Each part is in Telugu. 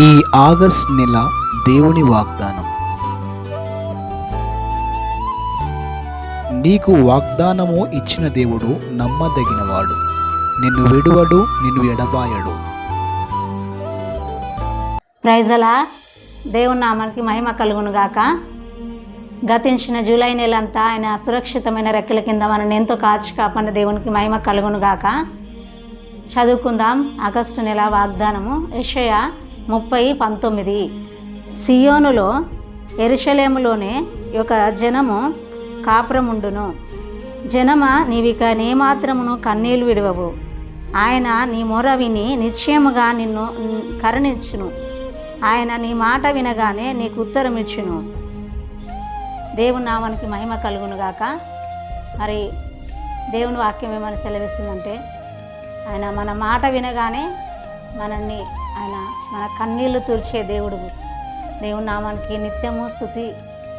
ఈ ఆగస్ట్ నెల దేవుని వాగ్దానం. నీకు వాగ్దానము ఇచ్చిన దేవుడు నమ్మదగినవాడు, నిన్ను విడువడు, నిన్ను ఎడబాయడు. ప్రైజలా దేవుని నామానికి మహిమ కలుగును గాక. గతించిన జూలై నెలంతా ఆయన సురక్షితమైన రెక్కల కింద మనల్ని ఎంతో కాచి కాపాడిన దేవునికి మహిమ కలుగును గాక. చదువుకుందాం. ఆగస్టు నెల వాగ్దానము. యెషయా 30:19. సియోనులో యెరూషలేములోనే ఒక జనము కాపురముండును. జనమ, నీవిక నేమాత్రమును కన్నీళ్లు విడవవు. ఆయన నీ మొర విని నిశ్చయముగా నిన్ను కరుణించును. ఆయన నీ మాట వినగానే నీకు ఉత్తరం ఇచ్చును. దేవుని నామానికి మహిమ కలుగును గాక. మరి దేవుని వాక్యం ఏమని సెలవిస్తుందంటే, ఆయన మన మాట వినగానే మనల్ని ఆయన మన కన్నీళ్లు తుడిచే దేవుడు. దేవుని నామానికి నిత్యము స్తుతి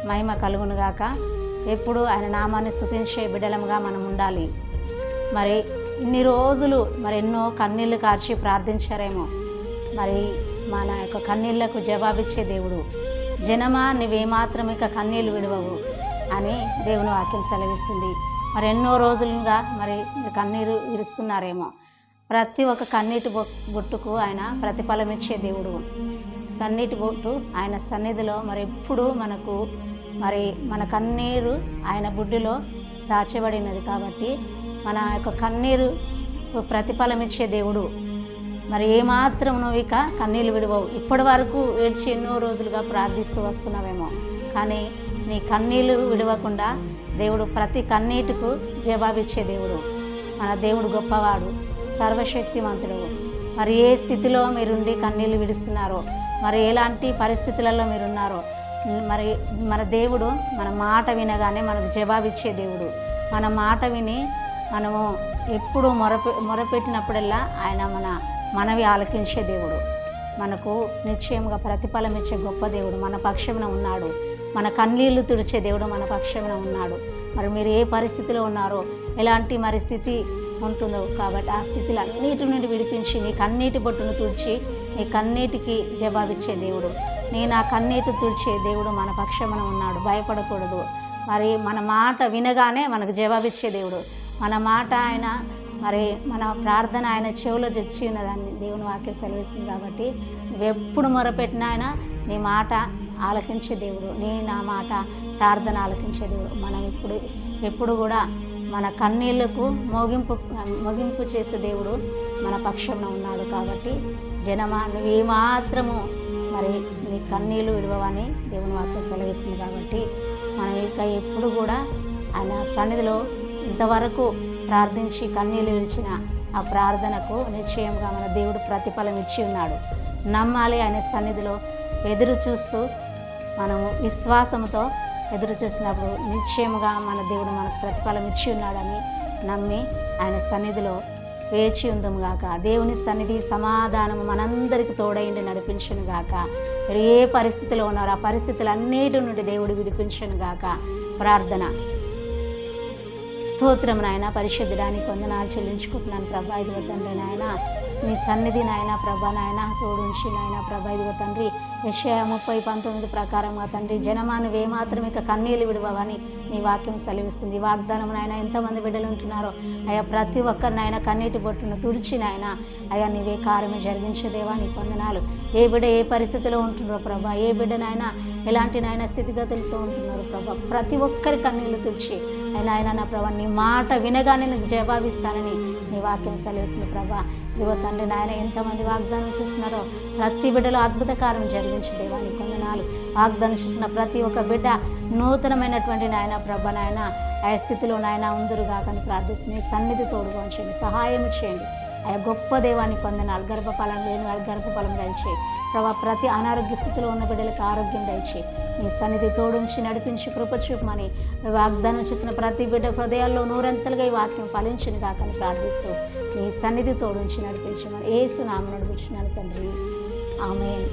మహిమ కలుగును గాక. ఎప్పుడు ఆయన నామాన్ని స్తుతించే బిడ్డలముగా మనం ఉండాలి. మరి ఇన్ని రోజులు ఎన్నో కన్నీళ్లు కార్చి ప్రార్థించారేమో. మరి మన యొక్క కన్నీళ్లకు జవాబిచ్చే దేవుడు. జనమా, నువ్వేమాత్రం ఇక కన్నీళ్లు విడవవు అని దేవుని వాక్యం సెలవిస్తుంది. మరి ఎన్నో రోజులుగా మీరు కన్నీరు విరుస్తున్నారేమో. ప్రతి ఒక్క కన్నీటి బొట్టుకు ఆయన ప్రతిఫలం ఇచ్చే దేవుడు. కన్నీటి బొట్టు ఆయన సన్నిధిలో ఎప్పుడు మనకు మన కన్నీరు ఆయన బుడ్డిలో దాచబడినది కాబట్టి మన యొక్క కన్నీరు ప్రతిఫలం ఇచ్చే దేవుడు. ఏమాత్రం నువ్వు ఇక కన్నీళ్ళు విడవవు. ఇప్పటి వరకు ఏడ్చి ఎన్నో రోజులుగా ప్రార్థిస్తూ వస్తున్నావేమో, కానీ నీ కన్నీళ్ళు విడవకుండా దేవుడు ప్రతి కన్నీటికు జవాబిచ్చే దేవుడు. మన దేవుడు గొప్పవాడు, సర్వశక్తిమంతుడు. ఏ స్థితిలో మీరుండి కన్నీళ్ళు విడుస్తున్నారో, ఎలాంటి పరిస్థితులలో మీరున్నారో, మన దేవుడు మన మాట వినగానే మనకు జవాబిచ్చే దేవుడు. మన మాట విని మనము ఎప్పుడు మొరపెట్టినప్పుడల్లా ఆయన మనవి ఆలకించే దేవుడు. మనకు నిశ్చయంగా ప్రతిఫలం ఇచ్చే గొప్ప దేవుడు మన పక్షమున ఉన్నాడు. మన కన్నీళ్లు తుడిచే దేవుడు మన పక్షమున ఉన్నాడు. మీరు ఏ పరిస్థితిలో ఉన్నారో, ఎలాంటి స్థితి ఉంటుందో, కాబట్టి ఆ స్థితిలో అన్నిటి నుండి విడిపించి నీ కన్నీటి బొట్టును తుడిచి నీ కన్నీటికి జవాబిచ్చే దేవుడు. నా కన్నీటి తుడిచే దేవుడు మన పక్షమున ఉన్నాడు. భయపడకూడదు. మన మాట వినగానే మనకు జవాబిచ్చే దేవుడు. మన మాట ఆయన మన ప్రార్థన ఆయన చెవిలో చొచ్చి ఉన్నదాన్ని దేవుని వాక్యం సెలవిస్తుంది. కాబట్టి నువ్వెప్పుడు మొరపెట్టినా ఆయన నీ మాట ఆలకించే దేవుడు. నా మాట ప్రార్థన ఆలకించే దేవుడు. మనం ఎప్పుడు కూడా మన కన్నీళ్లకు మోగింపు చేసే దేవుడు మన పక్షంలో ఉన్నాడు. కాబట్టి జనమా, నువ్వేమాత్రము నీ కన్నీళ్లు విడవని దేవుని వాక్యం సెలవిస్తుంది. కాబట్టి మనం ఇక ఎప్పుడు కూడా ఆయన సన్నిధిలో ఇంతవరకు ప్రార్థించి కన్నీళ్ళు విడిచిన ఆ ప్రార్థనకు నిశ్చయంగా మన దేవుడు ప్రతిఫలం ఇచ్చి ఉన్నాడు. నమ్మాలి. ఆయన సన్నిధిలో ఎదురు చూస్తూ మనము విశ్వాసంతో ఎదురు చూసినప్పుడు నిశ్చయముగా మన దేవుడు మనకు ప్రతిఫలం ఇచ్చి ఉన్నాడని నమ్మి ఆయన సన్నిధిలో వేచి ఉందము గాక. దేవుని సన్నిధి సమాధానము మనందరికీ తోడైండి నడిపించును గాక. ఏ పరిస్థితిలో ఉన్నారో ఆ పరిస్థితులన్నిటి నుండి దేవుడు విడిపించును గాక. ప్రార్థన. స్తోత్రం నాయన, పరిశుద్ధుడానికి వందనాలు చెల్లించుకుంటున్నాను ప్రభా. ఇదిగో తండ్రి నాయన, నీ సన్నిధి నాయన ప్రభా నాయన తోడుంచి నాయన ప్రభా. ఇదిగో తండ్రి యెషయా 30:19 ప్రకారంగా తండ్రి, జనమా, నువ్వేమాత్రం ఇక కన్నీళ్ళు విడవని నీ వాక్యం సెలవిస్తుంది. వాగ్దానం నాయన ఎంతమంది బిడ్డలు ఉంటున్నారో అయ్యా, ప్రతి ఒక్కరినైనా కన్నీటి బొట్టును తుడిచి నాయన అయ్యా నీవే కార్యము జరిగించేదేవా. నీ వందనాలు. ఏ బిడ్డ ఏ పరిస్థితిలో ఉంటున్నారో ప్రభా, ఏ బిడ్డనైనా ఎలాంటి నాయన స్థితిగతులతో ఉంటున్నారు ప్రభా, ప్రతి ఒక్కరి కన్నీళ్లు తుడిచి ఆయన నా ప్రభా నీ మాట వినగానే నీకు జవాబిస్తానని నీ వాక్యం సెలవిస్తుంది ప్రభా. ఇదిగో తండ్రి నాయన ఎంతమంది వాగ్దానం చూస్తున్నారో ప్రతి బిడ్డలో అద్భుత కార్యం జరిగించే దేవా నీ వందనాలు. వాగ్దానం చూసిన ప్రతి ఒక్క బిడ్డ నూతనమైనటువంటి నాయన ప్రభ నాయన ఆ స్థితిలో నాయన ఉందురుగా కానీ ప్రార్థిస్తుంది. సన్నిధి తోడుగా ఉంచండి, సహాయం చేయండి. ఆయా గొప్ప దేవానికి వందనాలు. గర్భఫలం లేని వారికి గర్భఫలం దయచేయి ప్రభా. ప్రతి అనారోగ్య స్థితిలో ఉన్న బిడ్డలకు ఆరోగ్యం దయచేయి. నీ సన్నిధి తోడుంచి నడిపించి కృప చూపమని వాగ్దానం చేసిన ప్రతి బిడ్డ హృదయాల్లో నూరంతలుగా ఈ వాక్యం ఫలించును కాకని ప్రార్థిస్తూ నీ సన్నిధి తోడుంచి నడిపించమని యేసు నామమున అడుగుచున్నాను తండ్రి. ఆమేన్.